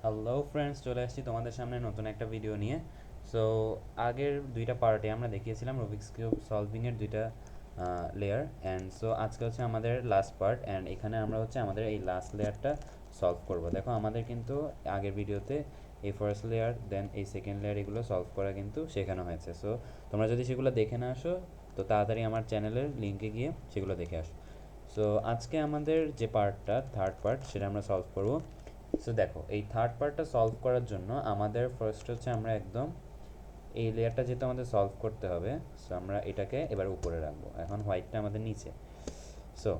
Hello friends, চলে আসছি তোমাদের সামনে নতুন একটা ভিডিও নিয়ে। সো আগের দুইটা পার্টে আমরা দেখিয়েছিলাম রুবিক্স কিউব সলভিংয়ের দুইটা লেয়ার, অ্যান্ড সো আজকে হচ্ছে আমাদের লাস্ট পার্ট, অ্যান্ড এখানে আমরা হচ্ছে আমাদের এই লাস্ট লেয়ারটা সলভ করব। দেখো আমাদের কিন্তু আগের ভিডিওতে এই ফার্স্ট লেয়ার দেন এই সেকেন্ড লেয়ার এগুলো সলভ করা কিন্তু শেখানো হয়েছে। সো তোমরা যদি সেগুলো দেখে না আসো তো তাড়াতাড়ি আমার চ্যানেলের লিঙ্কে গিয়ে সেগুলো দেখে আসো। সো আজকে আমাদের যে পার্টটা থার্ড পার্ট সেটা আমরা সলভ করব। সো দেখো এই থার্ড পার্টটা সলভ করার জন্য আমাদের ফার্স্ট হচ্ছে আমরা একদম এই লেয়ারটা যেহেতু আমাদের সলভ করতে হবে, সো আমরা এটাকে এবার উপরে রাখবো। এখন হোয়াইটটা আমাদের নিচে। সো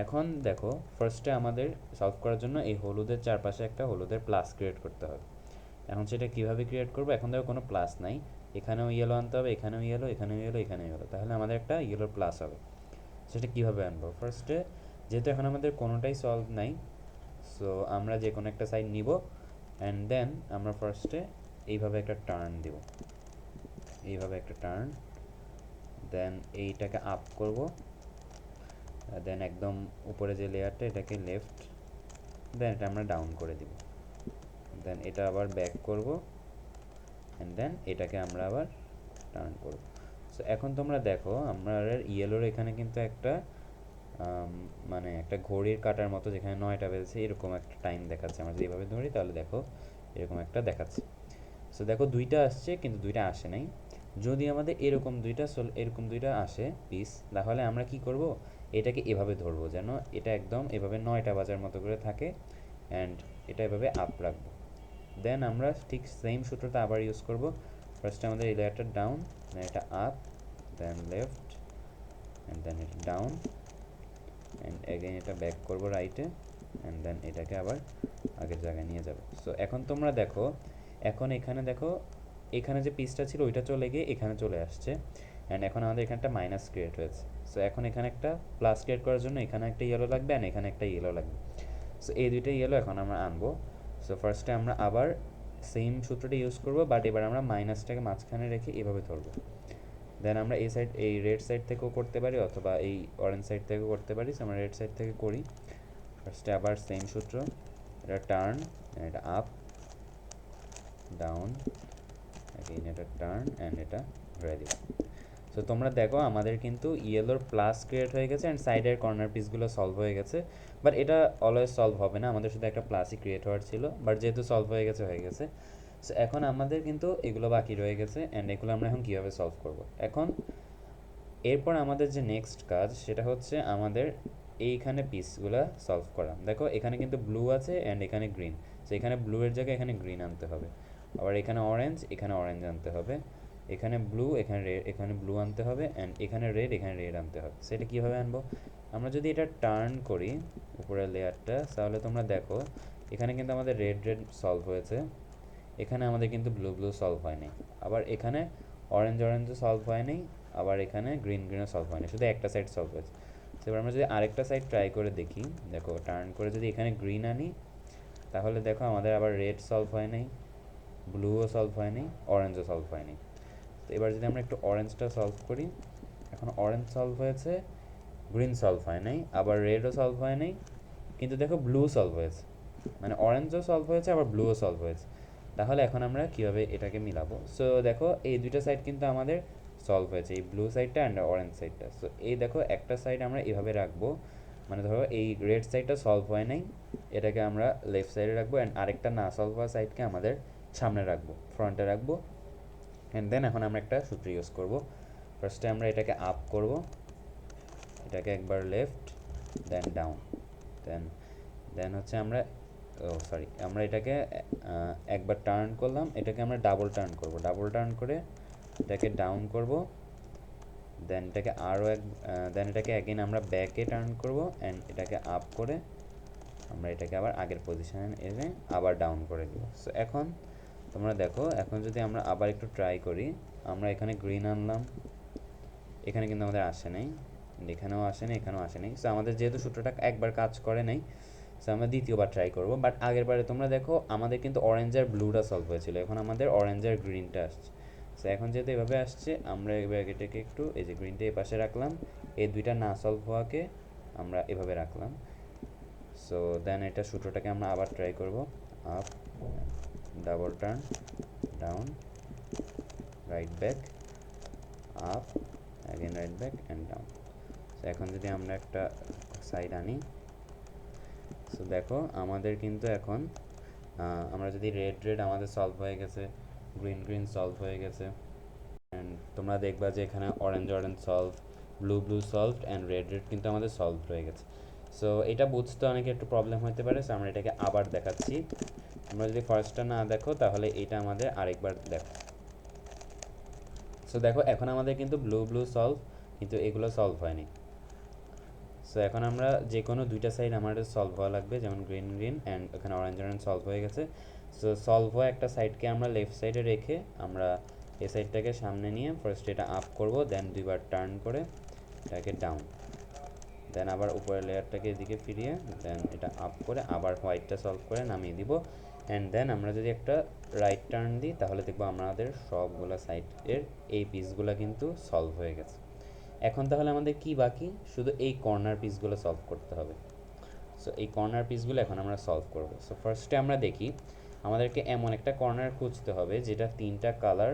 এখন দেখো ফার্স্টে আমাদের সলভ করার জন্য এই হলুদের চারপাশে একটা হলুদের প্লাস ক্রিয়েট করতে হবে। এখন সেটা কীভাবে ক্রিয়েট করবো? এখন দেখো কোনো প্লাস নাই, এখানেও ইয়েলো আনতে হবে, এখানেও ইয়েলো, এখানেও ইয়েলো, এখানেও ইয়েলো, তাহলে আমাদের একটা ইয়েলোর প্লাস হবে। সেটা কীভাবে আনবো? ফার্স্টে যেহেতু এখন আমাদের কোনোটাই সলভ নাই, সো আমরা যে কোনো একটা সাইড নিব, অ্যান্ড দেন আমরা ফার্স্টে এইভাবে একটা টার্ন দিব, এইভাবে একটা টার্ন, দেন এইটাকে আপ করব, দেন একদম উপরে যে লেয়ারটা এটাকে লেফট, দেন এটা আমরা ডাউন করে দিব, দেন এটা আবার ব্যাক করব, অ্যান্ড দেন এটাকে আমরা আবার টার্ন করব। সো এখন তোমরা দেখো আমরা ইয়েলোর এখানে কিন্তু একটা মানে একটা ঘড়ির কাঁটার মতো, যেখানে 9টা বেজেছে এরকম একটা টাইম দেখাচ্ছে। আমরা যদি এভাবে ধরি তাহলে দেখো এরকম একটা দেখাচ্ছে। সো দেখো দুইটা আসছে কিন্তু দুইটা আসে নাই। যদি আমাদের এরকম দুইটা আসে পিস, তাহলে আমরা কি করব? এটাকে এভাবে ধরবো যেন এটা একদম এভাবে 9টা বাজার মতো করে থাকে, অ্যান্ড এটা এভাবে আপ রাখবো। দেন আমরা ঠিক সেম সূত্রটা আবার ইউজ করব। ফার্স্টে আমাদের এই লেয়ারটা ডাউন, দেন এটা up, then left, and then এটা ডাউন, অ্যান্ড অ্যাগেন এটা ব্যাক করব রাইটে, অ্যান্ড দেন এটাকে আবার আগের জায়গায় নিয়ে যাব। সো এখন তোমরা দেখো, এখন এখানে দেখো এখানে যে পিসটা ছিল ওইটা চলে গিয়ে এখানে চলে আসছে, অ্যান্ড এখন আমাদের এখানে একটা মাইনাস ক্রিয়েট হয়েছে। সো এখন এখানে একটা প্লাস ক্রিয়েট করার জন্য এখানে একটা ইয়েলো লাগবে, অ্যান্ড এখানে একটা ইয়েলো লাগবে। সো এই দুইটা ইয়েলো এখন আমরা আনবো। সো ফার্স্টে আমরা আবার সেম সূত্রটা ইউজ করবো, বাট এবার আমরা মাইনাসটাকে মাঝখানে রেখে এভাবে ধরবো। দেন আমরা এই সাইড, এই রেড সাইড থেকেও করতে পারি অথবা এই অরেঞ্জ সাইড থেকেও করতে পারি। সো আমরা রেড সাইড থেকে করি। ফার্স্টে আবার সেম সূত্র, এটা টার্ন, এটা আপ, ডাউন, অ্যাগেইন এটা টার্ন, অ্যান্ড এটা ঘুরে দিব। সো তোমরা দেখো আমাদের কিন্তু ইয়েলোর প্লাস ক্রিয়েট হয়ে গেছে, অ্যান্ড সাইডের কর্নার পিসগুলো সলভ হয়ে গেছে। বাট এটা অলওয়েজ সলভ হবে না, আমাদের শুধু একটা প্লাসই ক্রিয়েট হওয়ার ছিল, বাট যেহেতু সলভ হয়ে গেছে হয়ে গেছে। সো এখন আমাদের কিন্তু এগুলো বাকি রয়ে গেছে, অ্যান্ড এগুলো আমরা এখন কীভাবে সলভ করব? এখন এরপর আমাদের যে নেক্সট কাজ সেটা হচ্ছে আমাদের এইখানে পিসগুলো সলভ করা। দেখো এখানে কিন্তু ব্লু আছে অ্যান্ড এখানে গ্রিন, সো এখানে ব্লু এর জায়গায় এখানে গ্রিন আনতে হবে। আবার এখানে অরেঞ্জ, এখানে অরেঞ্জ আনতে হবে। এখানে ব্লু, এখানে রেড, এখানে ব্লু আনতে হবে, অ্যান্ড এখানে রেড আনতে হবে। সেটা কীভাবে আনবো? আমরা যদি এটা টার্ন করি উপরের লেয়ারটা, তাহলে তোমরা দেখো এখানে কিন্তু আমাদের রেড রেড সলভ হয়েছে, এখানে আমাদের কিন্তু ব্লু ব্লু সলভ হয়নি। আবার এখানে অরেঞ্জ অরেঞ্জও সলভ হয়নি, আবার এখানে গ্রিন গ্রিনও সলভ হয়নি, শুধু একটা সাইড সলভ হয়েছে। তো এবার আমরা যদি আরেকটা সাইড ট্রাই করে দেখি, দেখো টার্ন করে যদি এখানে গ্রিন আনি, তাহলে দেখো আমাদের আবার রেড সলভ হয় নাই, ব্লুও সলভ হয়নি, অরেঞ্জও সলভ হয়নি। তো এবার যদি আমরা একটু অরেঞ্জটা সলভ করি, এখন অরেঞ্জ সলভ হয়েছে, গ্রিন সলভ হয় নাই, আবার রেডও সলভ হয় নাই, কিন্তু দেখো ব্লু সলভ হয়েছে, মানে অরেঞ্জও সলভ হয়েছে আবার ব্লুও সলভ হয়েছে। তাহলে এখন আমরা কীভাবে এটাকে মিলাবো? সো দেখো এই দুইটা সাইড কিন্তু আমাদের সলভ হয়েছে, এই ব্লু সাইডটা অ্যান্ড অরেঞ্জ সাইডটা। সো এই দেখো একটা সাইড আমরা এভাবে রাখবো, মানে ধরো এই রেড সাইডটা সলভ হয় নাই, এটাকে আমরা লেফট সাইডে রাখবো, অ্যান্ড আরেকটা না সলভ হওয়া সাইডকে আমাদের সামনে রাখবো, ফ্রন্টে রাখবো। অ্যান্ড দেন এখন আমরা একটা সূত্র ইউজ করবো। ফার্স্টে আমরা এটাকে আপ করব, এটাকে একবার লেফট, দেন ডাউন, দেন দেন হচ্ছে আমরা আমরা এটাকে একবার টার্ন করলাম, এটাকে আমরা ডাবল টার্ন করব, ডাবল টার্ন করে এটাকে ডাউন করব, দেন এটাকে আরও দেন এটাকে অ্যাগেন আমরা ব্যাকে টার্ন করব, অ্যান্ড এটাকে আপ করে আমরা এটাকে আবার আগের পজিশনে এনে আবার ডাউন করে দেব। সো এখন তোমরা দেখো, এখন যদি আমরা আবার একটু ট্রাই করি, আমরা এখানে গ্রিন আনলাম, এখানে কিন্তু আমাদের আসে নাই, এখানেও আসে নাই, এখানেও আসে নাই। সো আমাদের যেহেতু সূত্রটা একবার কাজ করে নাই, সো আমরা দ্বিতীয়বার ট্রাই করবো। বাট আগের বারে তোমরা দেখো আমাদের কিন্তু অরেঞ্জ আর ব্লুটা সলভ হয়েছিল, এখন আমাদের অরেঞ্জ আর গ্রিনটা আসছে। সো এখন যেহেতু এভাবে আসছে, আমরা এবার এটাকে একটু এই যে গ্রিনটা এই পাশে রাখলাম, এই দুইটা না সলভ হওয়াকে আমরা এভাবে রাখলাম। সো দেন এটা সূত্রটাকে আমরা আবার ট্রাই করব, up, double turn, down, right back, up, again right back and down. So এখন যদি আমরা একটা সাইড আনি, সো দেখো আমাদের কিন্তু এখন আমরা যদি রেড আমাদের সলভ হয়ে গেছে, গ্রিন সলভ হয়ে গেছে, অ্যান্ড তোমরা দেখবা যে এখানে orange solve, blue solved and red কিন্তু আমাদের সলভ হয়ে গেছে। সো এটা বুঝতে অনেকে একটু প্রবলেম হতে পারে, সো আমরা এটাকে আবার দেখাচ্ছি। তোমরা যদি ফার্স্টটা না দেখো তাহলে এটা আমাদের আরেকবার দেখো। সো দেখো এখন আমাদের কিন্তু ব্লু সলভ, কিন্তু এগুলো সলভ হয়নি। সো এখন আমরা যে কোনো দুইটা সাইড আমাদের সলভ হওয়া লাগবে, যেমন গ্রিন অ্যান্ড এখানে অরেঞ্জ সলভ হয়ে গেছে। সো সলভ হওয়া একটা সাইডকে আমরা লেফট সাইডে রেখে আমরা এই সাইডটাকে সামনে নিয়ে ফার্স্ট এটা আপ করব, দেন দুইবার টার্ন করে এটাকে ডাউন, দেন আবার উপরের লেয়ারটাকে এদিকে ফিরিয়ে দেন এটা আপ করে আবার হোয়াইটটা সলভ করে নামিয়ে দিব। অ্যান্ড দেন আমরা যদি একটা রাইট টার্ন দিই তাহলে দেখবো আমাদের সবগুলো সাইডের এই পিসগুলো কিন্তু সলভ হয়ে গেছে। এখন তাহলে আমাদের কি বাকি, শুধু এই কর্নার পিসগুলো সলভ করতে হবে। সো এই কর্নার পিসগুলো এখন আমরা সলভ করব। সো ফার্স্টে আমরা দেখি আমাদেরকে এমন একটা কর্নার খুঁজতে হবে যেটা তিনটা কালার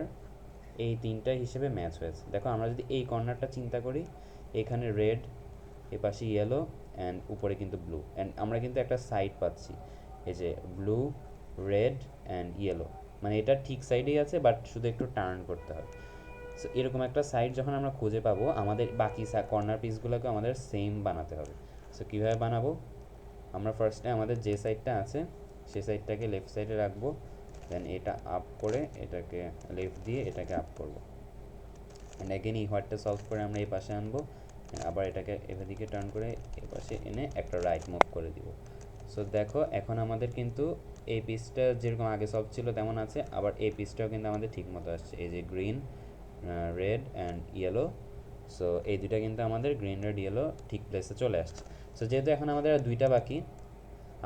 এই তিনটা হিসেবে ম্যাচ হয়েছে। দেখো আমরা যদি এই কর্নারটা চিন্তা করি, এখানে রেড, এ পাশে ইয়েলো অ্যান্ড উপরে কিন্তু ব্লু, অ্যান্ড আমরা কিন্তু একটা সাইড পাচ্ছি, এই যে ব্লু, রেড অ্যান্ড ইয়েলো, মানে এটা ঠিক সাইডেই আছে বাট শুধু একটু টার্ন করতে হবে। সো এরকম একটা সাইড যখন আমরা খুঁজে পাবো, আমাদের বাকি কর্নার পিসগুলোকে আমাদের সেম বানাতে হবে। সো কীভাবে বানাবো, আমরা ফার্স্টে আমাদের যে সাইডটা আছে সেই সাইডটাকে লেফট সাইডে রাখবো, দেন এটা আপ করে এটাকে লেফট দিয়ে এটাকে আপ করবো, অ্যান্ড অ্যাগেন এই হোয়াইটটা সলভ করে আমরা এই পাশে আনবো, আবার এটাকে এদিকে টার্ন করে এই পাশে এনে একটা রাইট মুভ করে দিব। সো দেখো এখন আমাদের কিন্তু এই পিসটা যেরকম আগে সলভ ছিল তেমন আছে, আবার এই পিসটাও কিন্তু আমাদের ঠিক মতো আসছে, এই যে green, red and yellow. So এই দুইটা কিন্তু আমাদের গ্রিন, রেড, ইয়েলো ঠিক প্লেসে চলে আসছে। সো যেহেতু এখন আমাদের দুইটা বাকি,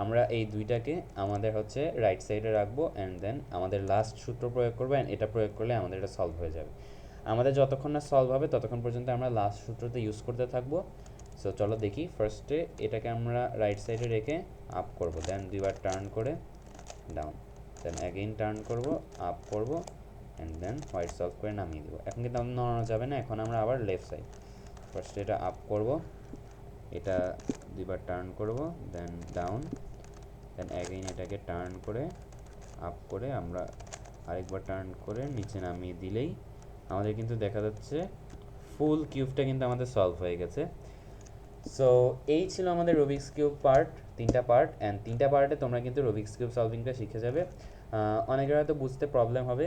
আমরা এই দুইটাকে আমাদের হচ্ছে রাইট সাইডে রাখবো, অ্যান্ড দেন আমাদের লাস্ট সূত্র প্রয়োগ করবো, অ্যান্ড এটা প্রয়োগ করলে আমাদের এটা সলভ হয়ে যাবে। আমাদের যতক্ষণ না সলভ হবে ততক্ষণ পর্যন্ত আমরা লাস্ট সূত্রতে ইউজ করতে থাকবো। সো চলো দেখি, ফার্স্টে এটাকে আমরা রাইট সাইডে রেখে আপ করব, দেন দুইবার টার্ন করে ডাউন, দেন অ্যাগেইন টার্ন করব, আপ করব, অ্যান্ড দেন হোয়াইট সলভ করে নামিয়ে দেবো। এখন কিন্তু আমাদের নড়ানো যাবে না, এখন আমরা আবার লেফট সাইড ফার্স্টে এটা আপ করব, এটা দুইবার টার্ন করব, দেন ডাউন, দেন অ্যাগেইন এটাকে টার্ন করে আপ করে আমরা আরেকবার টার্ন করে নিচে নামিয়ে দিলেই আমাদের কিন্তু দেখা যাচ্ছে ফুল কিউবটা কিন্তু আমাদের সলভ হয়ে গেছে। সো এই ছিল আমাদের রুবিক্স কিউব পার্ট, তিনটা পার্ট, অ্যান্ড তিনটা পার্টে তোমরা কিন্তু রুবিক্স কিউব সলভিংটা শিখে যাবে। অনেকের হয়তো বুঝতে প্রবলেম হবে,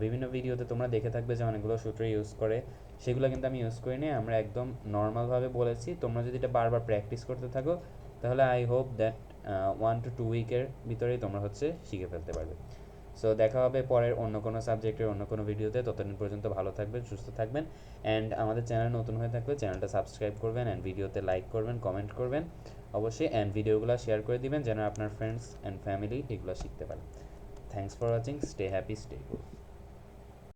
বিভিন্ন ভিডিওতে তোমরা দেখে থাকবে যে অনেকগুলো সূত্র ইউজ করে, সেগুলো কিন্তু আমি ইউজ করি নি, আমরা একদম নর্মালভাবে বলেছি। তোমরা যদি এটা বারবার প্র্যাকটিস করতে থাকো তাহলে আই হোপ দ্যাট 1 to 2 উইকের ভিতরেই তোমরা হচ্ছে শিখে ফেলতে পারবে। সো দেখা হবে পরের অন্য কোনো সাবজেক্টের অন্য কোনো ভিডিওতে, ততদিন পর্যন্ত ভালো থাকবেন, সুস্থ থাকবেন, অ্যান্ড আমাদের চ্যানেল নতুন হয়ে থাকলে চ্যানেলটা সাবস্ক্রাইব করবেন, অ্যান্ড ভিডিওতে লাইক করবেন, কমেন্ট করবেন অবশ্যই, অ্যান্ড ভিডিওগুলো শেয়ার করে দিবেন যেন আপনার ফ্রেন্ডস অ্যান্ড ফ্যামিলি এগুলো শিখতে পারে। Thanks for watching, stay happy, stay cool.